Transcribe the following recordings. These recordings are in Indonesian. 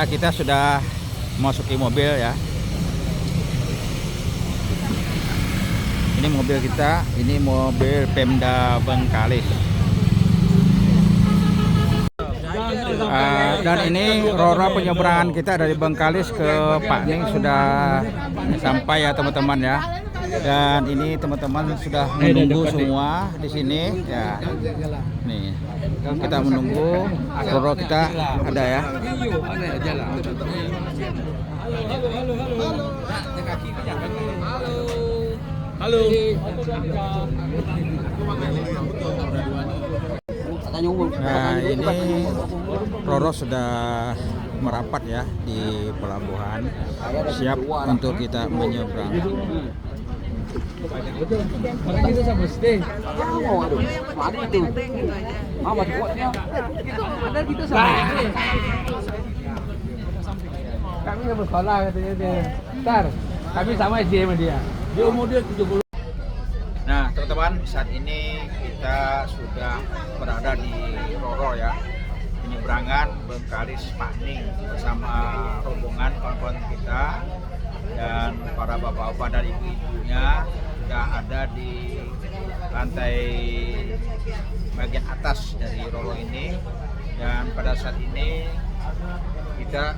Nah, kita sudah masuki mobil ya. Ini mobil kita, ini mobil Pemda Bengkalis. Dan ini Roro penyeberangan kita dari Bengkalis ke Pak Ning sudah sampai ya teman-teman ya. Dan ini teman-teman sudah menunggu semua di sini ya. Nih, kita menunggu Roro kita ada ya. Halo. Nah, ini Roro sudah merapat ya di pelabuhan, siap untuk kita menyeberang. Makanya kita sama stay. Ada itu. Apa kuatnya? Itu ada kita sama. Kami sama sekolah katanya dia. Ntar, kami sama SD sama dia. Dia umur dia 70. Nah, teman-teman, saat ini kita sudah berada di Roro ya, penyeberangan Bengkalis Pak Ning bersama rombongan kawan-kawan kita dan para bapak-bapak dan ibu-ibunya sudah ada di lantai bagian atas dari Roro ini. Dan pada saat ini kita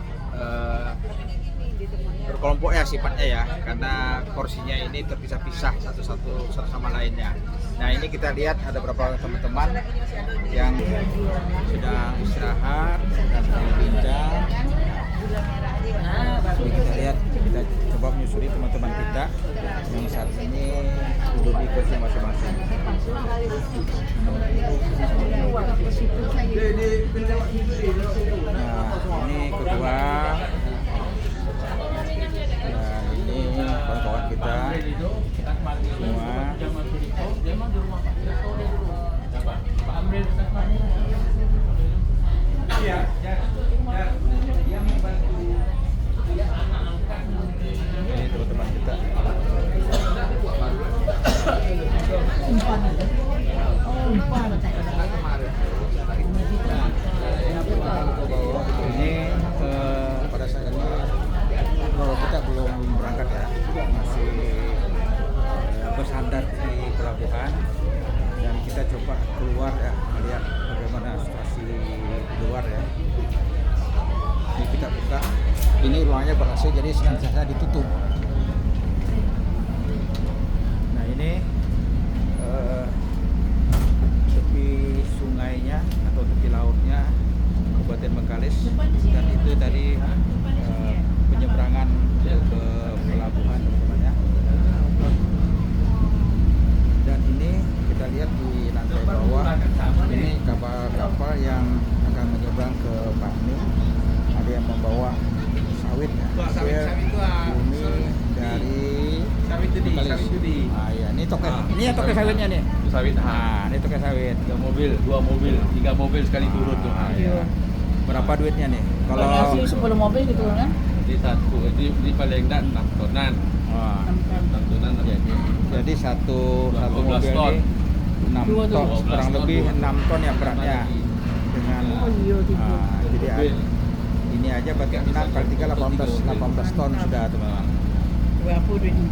berkelompok ya sifatnya ya, karena kursinya ini terpisah-pisah satu sama lainnya. Nah, ini kita lihat ada beberapa teman-teman yang sedang istirahat dan berbincang. Jadi kita lihat, kita coba menyusuri teman-teman kita yang saat ini duduk di kursi masing-masing. Nah, ini ketua. Kawan-kawan kita semua. Ini teman-teman kita. Ini pada saat ini Roro kita belum berangkat ya, masih bersandar di pelabuhan, dan kita coba keluar ya, melihat bagaimana situasi di luar ya. Ini kita buka, ini ruangnya ber-AC jadi senantiasa ditutup. Nah, ini tepi sungainya atau tepi lautnya Kabupaten Bengkalis, dan itu tadi penyeberangan ke pelabuhan teman-teman ya. Dan ini kita lihat di lantai bawah, ini kapal-kapal yang akan menyeberang ke Pak Ning. Ada yang membawa sawit ya, hasil bumi dari Bengkalis. Ah ya, ini toke, ini ya toke sawitnya nih. Sawit. Nah, ini toke sawit. 2 mobil, 3 mobil sekali turun tuh. Ya. Berapa duitnya nih? Kalau 10 mobil gitu kan? Di satu, di paling enggak 6 tonan. Wah. 6 tonan Jadi satu 12 mobil ton. ini 6 ton, 12 kurang ton, lebih 6 ton ya beratnya. Dengan jadi ini aja berarti 6 kali 3 18 ton sudah teman-teman. Berapa duitnya?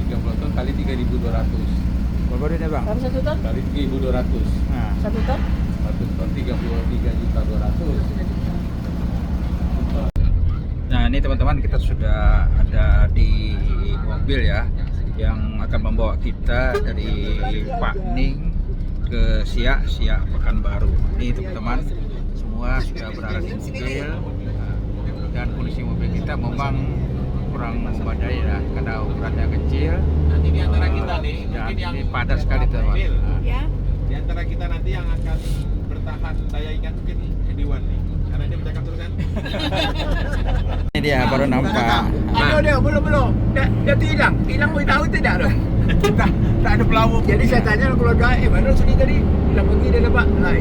30 ton kali 3.200. Berapa duitnya bang? Berapa 1 ton? Kali 3.200. Nah, 1 ton? 1 ton 33.200. nah ini teman-teman, kita sudah ada di mobil ya, yang akan membawa kita dari Pak Ning ke Siak Pekanbaru. Ini teman-teman semua sudah berada di mobil, dan kondisi mobil kita memang kurang memadai ya, karena ukurannya kecil. Nanti di antara kita nih, dan mungkin yang ini padat sekali teman-teman. Ya. Di antara kita nanti yang akan bertahan daya ingat mungkin Ediwan nih, karena dia bercakap terus kan. Ini dia baru nampak. Dia belum. Dia tu hilang tahu tidak tu. Tak ada pelawak. Jadi saya tanya keluarga, mana Sudi tadi? Hilang pergi dia dapat. Lah,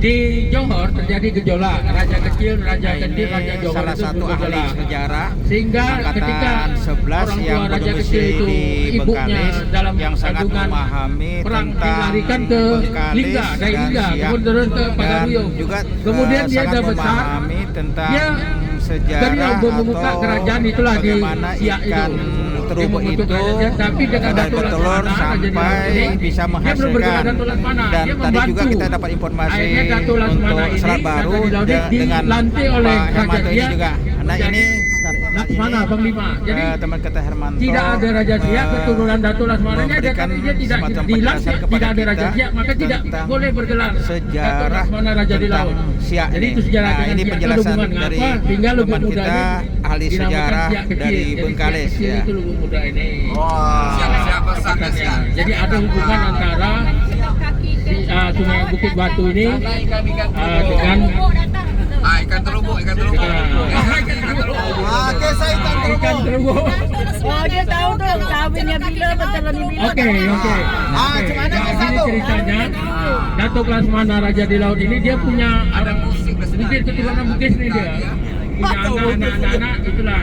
di Johor terjadi gejolak, raja kecil, raja kecil, raja Johor salah itu satu ahli bergejolak. sejarah Sehingga ketika angkatan 11 orang yang tua raja kecil berdomisili itu di ibunya Bengkalis dalam yang sangat kandungan memahami perang tentang dilarikan ke Bengkalis Lingga, dari dan Lingga, Siak, kemudian turun ke dan Pagaruyung. juga Kemudian dia sangat dah besar, memahami tentang dia sejarah beliau membuka atau kerajaan itulah di bagaimana Siak ikan itu. terumbu Dia itu membentuk kerajaan, tapi dengan dari Datuk bertelur Laksamana, sampai Raja Dilaut ini, bisa dia belum menghasilkan. bergerak Datuk Laksamana, Dan dia tadi juga membantu. kita dapat informasi Akhirnya Datuk Laksamana untuk ini, Selat Baru Raja Dilaut ini dengan dilantik oleh Pak Hermanto kerajaan ini dia juga. Nah ini sekarang Laksamana Panglima. Jadi teman kita Hermanto tidak ada Raja Siak, keturunan Datuk Laksamana memberikan dia tidak semacam dilantik, penjelasan kepada tidak ada Raja kita Siak, maka tidak tentang boleh bergelar Datuk sejarah Laksamana Raja di tentang Laut. Siak Jadi ini. itu sejarah Nah, dengan ini Siak itu penjelasan hubungan dari apa? Tinggal lubuk teman muda kita ini ahli dinamakan sejarah Siak kecil. dari Jadi Bengkalis Siak kecil ya. itu lubuk muda ini. Siapa Angkatannya. Jadi ada hubungan antara Sungai Bukit Batu ini dengan Ikan terumbu. ikan terumbu. Oh, dia tahu tuh kawinnya bila, bertelurnya bila. Oke. cuma ada Nah, kisah ini tuh. ceritanya Datuk Laksamana Raja di Laut ini dia punya mungkin keturunan Bugis nih dia. Punya anak-anak itulah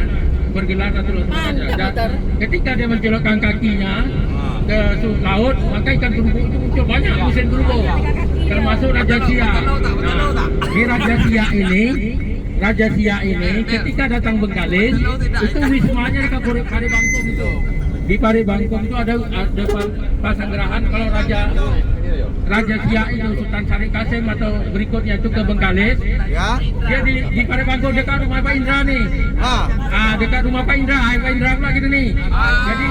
bergelar Datuk Laksamana. Dan ketika dia mencelokkan kakinya ke laut, maka ikan terumbu itu muncul banyak mesin terumbu. Termasuk Raja Siak. Nah, di Raja Siak ini ketika datang Bengkalis itu wismanya di Pari Bangkong itu. Di Pari Bangkong itu ada pasanggerahan kalau Raja Siak itu Sultan Syarif Kasim atau berikutnya itu ke Bengkalis. Ya. Dia di Pari Bangkong dekat rumah Pak Indra nih. Dekat rumah Pak Indra, Pak Indra pula gitu nih. Jadi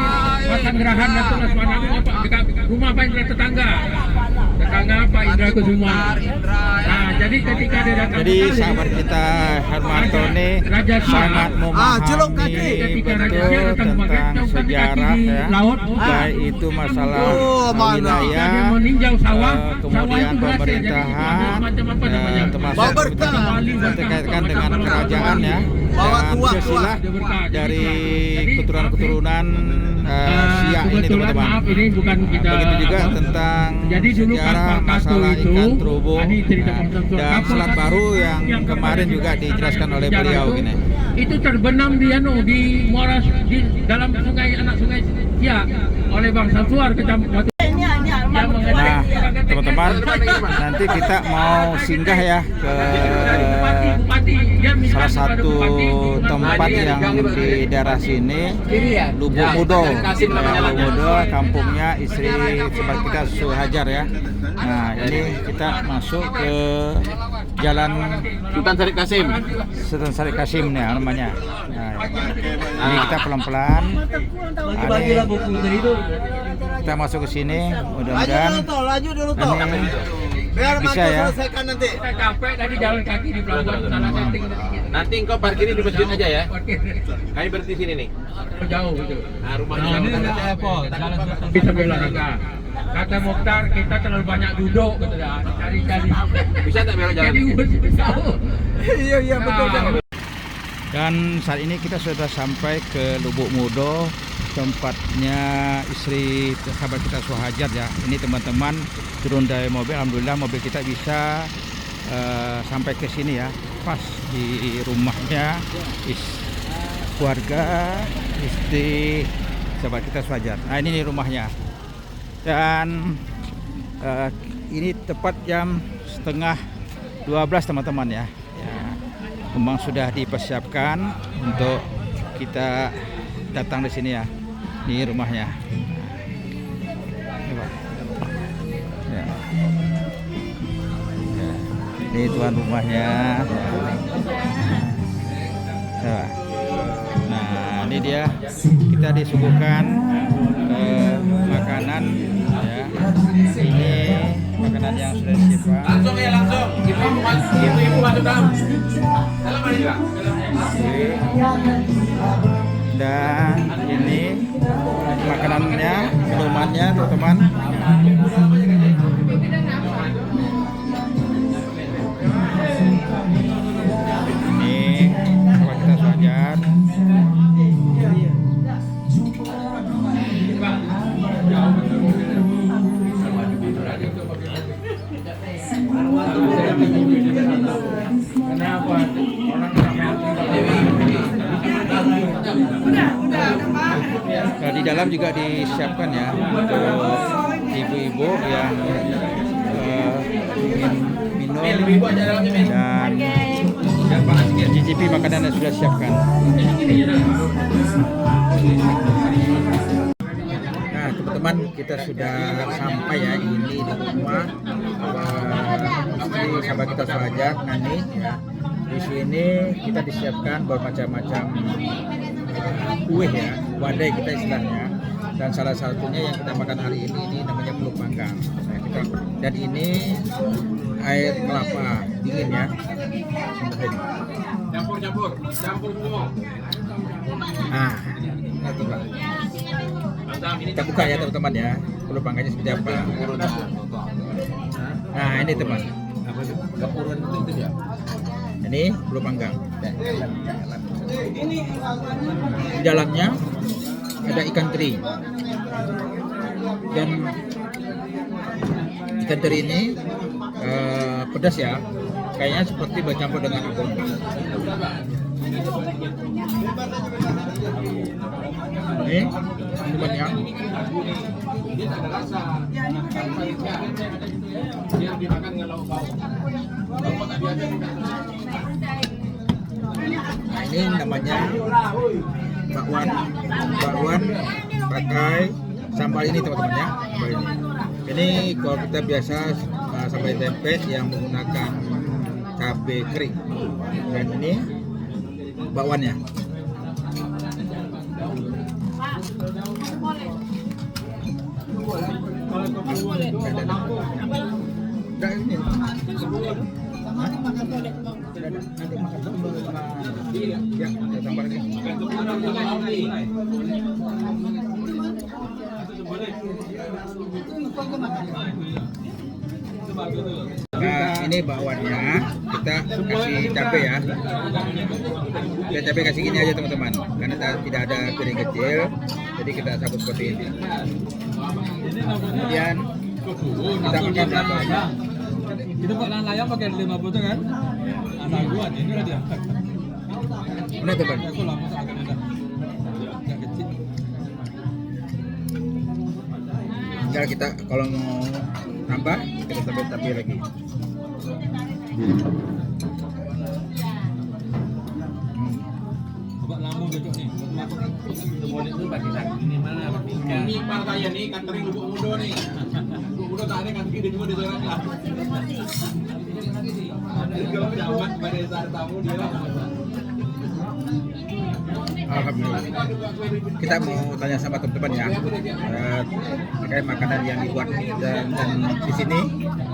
pasanggerahan Datuk Laksamana itu dekat rumah Pak Indra tetangga Pak Indra Kusuma. Nah, jadi ketika dia datang Jadi Bengkalis, sahabat kita Hermanto ini Raja Siak sangat celok memahami kaki. Ketika Raja Siak betul datang tentang Bengkalis, sejarah di ya, laut, baik itu masalah mana? wilayah, dia meninjau sawah, kemudian itu berhasil. Jadi pemerintahan, ada macam apa namanya? termasuk Bawa berkah. terkaitkan dengan kerajaan ya, Bawa dan tuah, silsilah tuah. dari Jadi, keturunan-keturunan Siak ini kebetulan teman-teman. maaf ini bukan kita Begitu juga tentang jadi dulu sejarah kapal Kato masalah itu ikan terumbu ini cerita nah, Kapal dan Kato Selat Baru yang kemarin kemarin juga dijelaskan oleh sejarah beliau itu, gini. itu terbenam di muara di dalam anak sungai Siak oleh Bang Samsuar kecamatan yang Nah, teman-teman, nanti kita mau singgah ya ke salah satu tempat yang di daerah sini, Lubuk Mudo. Lubuk Mudo, kampungnya istri sahabat kita Suhajar ya. Nah, ini kita masuk ke Jalan Sultan Syarif Kasim. Sultan Syarif Kasim nih namanya. Nah, ini kita pelan-pelan. Kita masuk ke sini, mudah-mudahan Laju dulu toh. ini Biar bisa Manto ya. selesaikan nanti. Kita capek tadi jalan kaki di pelabuhan salah setting. Nanti engkau parkirin di masjid aja ya. Kami berhenti sini nih. Jauh gitu. Nah, rumahnya Nah, jauh. ini airport, bisa olahraga. Kata Mokhtar kita terlalu banyak duduk gitu ya. Cari-cari. Bisa tak belok jalan? Jadi jauh. Iya betul. Nah, Dan saat ini kita sudah sampai ke Lubuk Mudo, tempatnya istri sahabat kita Suhajar ya. Ini teman-teman turun dari mobil, alhamdulillah mobil kita bisa sampai ke sini ya, pas di rumahnya keluarga istri sahabat kita Suhajar. Nah ini rumahnya, dan ini tepat jam 11:30 teman-teman ya. Memang sudah dipersiapkan untuk kita datang di sini ya. Ini rumahnya. Ya. Ya. Ini tuan rumahnya. Ya. Nah, ini dia kita disuguhkan makanan ya. Ini makanan yang sudah disiapkan. Langsung ya langsung. Ibu masuk dalam. Dalam mana juga? Dan ini makanannya, minumannya teman-teman. Ini kalau kita Suhajar. dalam juga disiapkan ya untuk ibu-ibu yang ingin minum dan cicipi makanan yang sudah disiapkan. Nah teman-teman, kita sudah sampai ya, ini di rumah istri sahabat kita Suhajar, Nani ya. Di sini kita disiapkan bermacam-macam kue ya, wadai kita istilahnya. Dan salah satunya yang kita makan hari ini namanya peluk panggang. Nah, dan ini air kelapa dingin ya. Campur semua. Nah, kita buka ya teman-teman ya, peluk panggangnya seperti apa. Nah ini teman, Gapurun itu ya. ini peluk panggang. Di dalamnya ada ikan teri, dan ikan teri ini pedas ya, kayaknya seperti bercampur dengan abon. Ini minumannya. Nah ini namanya bakwan pakai sambal ini teman-teman ya. Sambal ini. Ini kalau kita biasa sambal tempe yang menggunakan cabai kering. Dan ini bakwannya. Enggak ini. Nanti makan dulu sama ya, sambal ini. Nah ini bakwannya, kita kasih cabai ya. Kita cabai kasih gini aja teman-teman, karena tidak ada piring kecil, jadi kita sabut seperti ini. Kemudian kita makan berapa? Itu Pak layang pakai 50 tuh kan? Anak gua ini udah dia. Mana teman? Aku lama sangat udah. Yang kecil. Tinggal kita kalau mau nambah kita tambah lagi. Coba lambung cocok nih. Itu boleh tuh bagi ini mana bagi ikan. Ini Pak saya nih kantering Lubuk Mudo nih. Lubuk Mudo tak ada kantering dia cuma disorot lah. Kalau jaman pada saat tamu dia lah. Alhamdulillah. Kita mau tanya sama teman-teman ya terkait makanan yang dibuat dan di sini,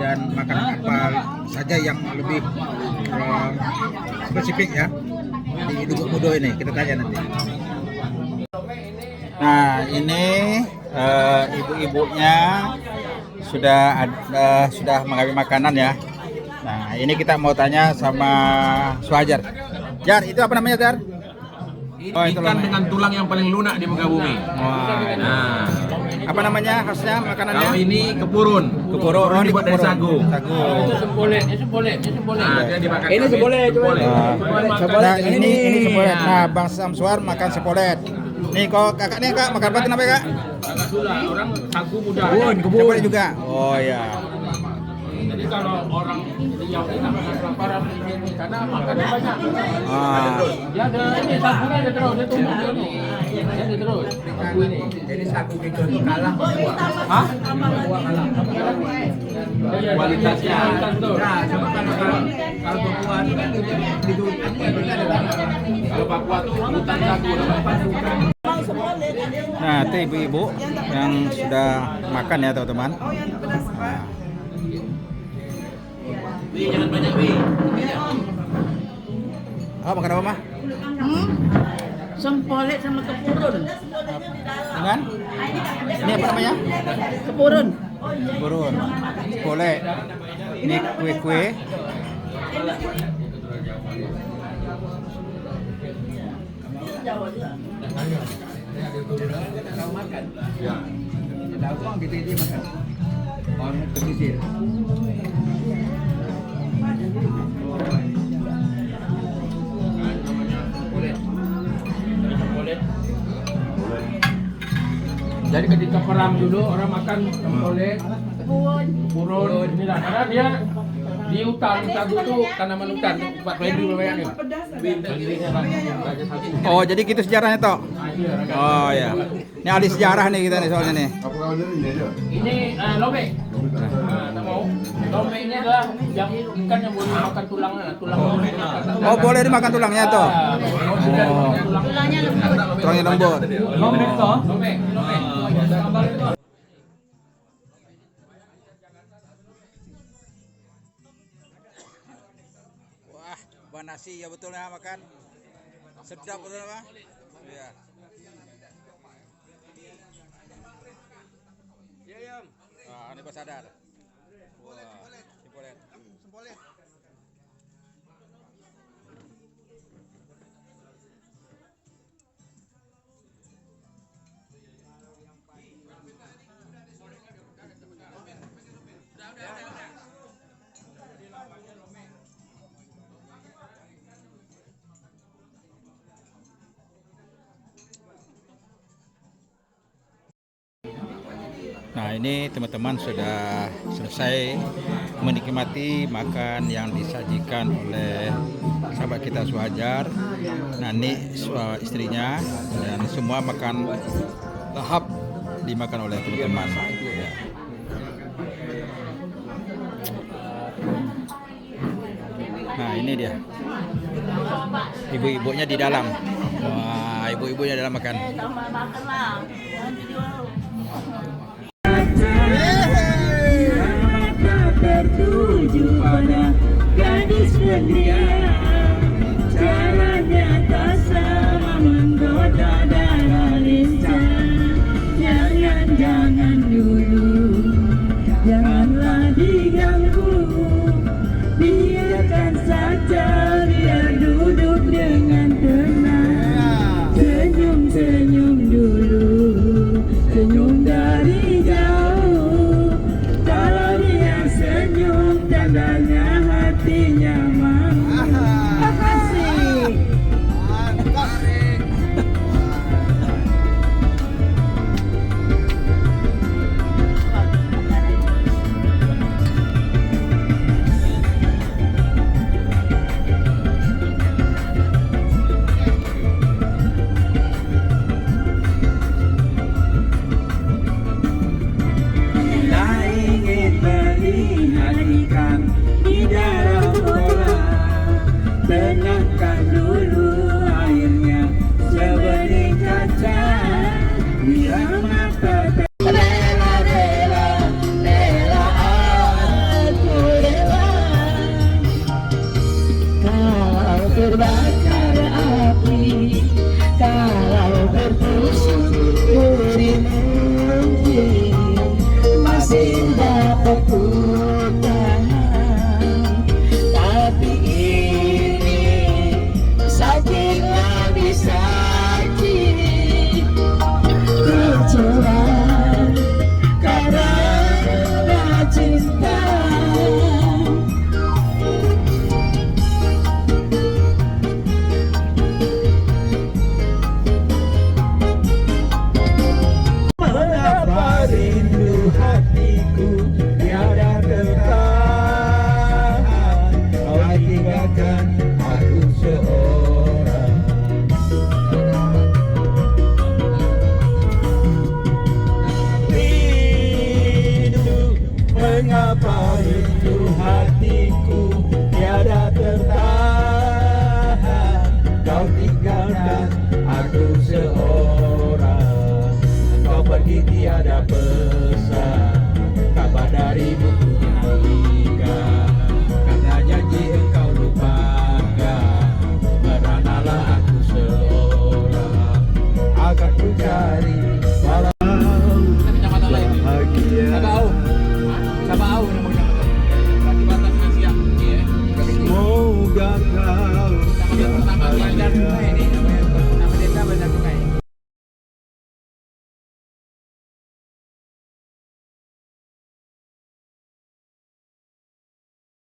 dan makanan apa saja yang lebih spesifik ya di Lubuk Mudo ini. Kita tanya nanti. Nah ini ibu-ibunya sudah mengambil makanan ya. Nah ini kita mau tanya sama Suhajar. Jar, itu apa namanya Jar? Oh, itu Ikan namanya. dengan tulang yang paling lunak di muka bumi. Wah, Nah, apa namanya khasnya makanannya? kalau ini kepurun. Kepurun, oh, ini dibuat dari kepurun. sagu. Sagu. Nah, dia dimakan. Ini seboleh, Seboleh. Nah, ini sepolet. Nah, Bang Samsuar makan sepolet. Nih kok kakaknya kak makan apa kenapa kak? Agak sudah orang sagu muda. Sepolet juga. Oh ya. Jadi kalau orang Riau ini makan kelaparan ini karena makannya banyak. Ah. Ya ada ini sagunya ada terus, dia tumbuh ini. Ada terus. Sagu ini. Jadi sagu itu kalah buah. Hah? Buah kalah. Kualitasnya. Nah, cuma kalau Papua itu kan kalau Papua tuh hutan sagu namanya. Nah, itu ibu-ibu yang sudah makan ya teman-teman. Jangan banyak wi. Oh, makan apa mah? Sempolet sama kepurun. Dengan? Ini apa namanya? Kepurun. Burun. Sepolet. Ini kue-kue. Jadi ketika perang dulu orang makan tempolet, purun, inilah karena dia di hutan itu tanaman hutan tempat Wendy berbayar nih. Raja Sagu. Oh, jadi gitu sejarahnya toh. Nah, itu ya, Raja. Oh ya. Ini ahli sejarah nih kita nih soalnya nih. Ini lobek. Nah, tak mau. Lobek ini adalah yang ikan yang boleh makan tulangnya, tulang. Oh, boleh dimakan tulangnya toh. Oh. Tulangnya lembut. Tulangnya lembut. Lobek toh. Lobek. Wah, bahan nasi ya betul ya makan. Sedap betul Pak. Iya. Ah, ini Pak sadar. Wah, sempolet. Nah, ini teman-teman sudah selesai menikmati makan yang disajikan oleh sahabat kita Suhajar, Nani, istrinya, dan semua makan lahap dimakan oleh teman-teman. Ya. Nah, ini dia. Ibu-ibunya di dalam. Wah, ibu-ibunya dalam makan. Makan lah. Tertuju pada gadis belia, caranya tak sama menggoda darah lincah. Jangan dulu, janganlah diganggu, biarkan saja, biar duduk dengan tenang. Senyum dulu, senyum dari jauh. Kalau dia senyum, tandanya hatinya mau. Asik. Tenangkan dulu airnya sebening kaca, biar mata rela aku rela. Kalau terbakar api, kalau bertusuk duri mungkin masih dapat ku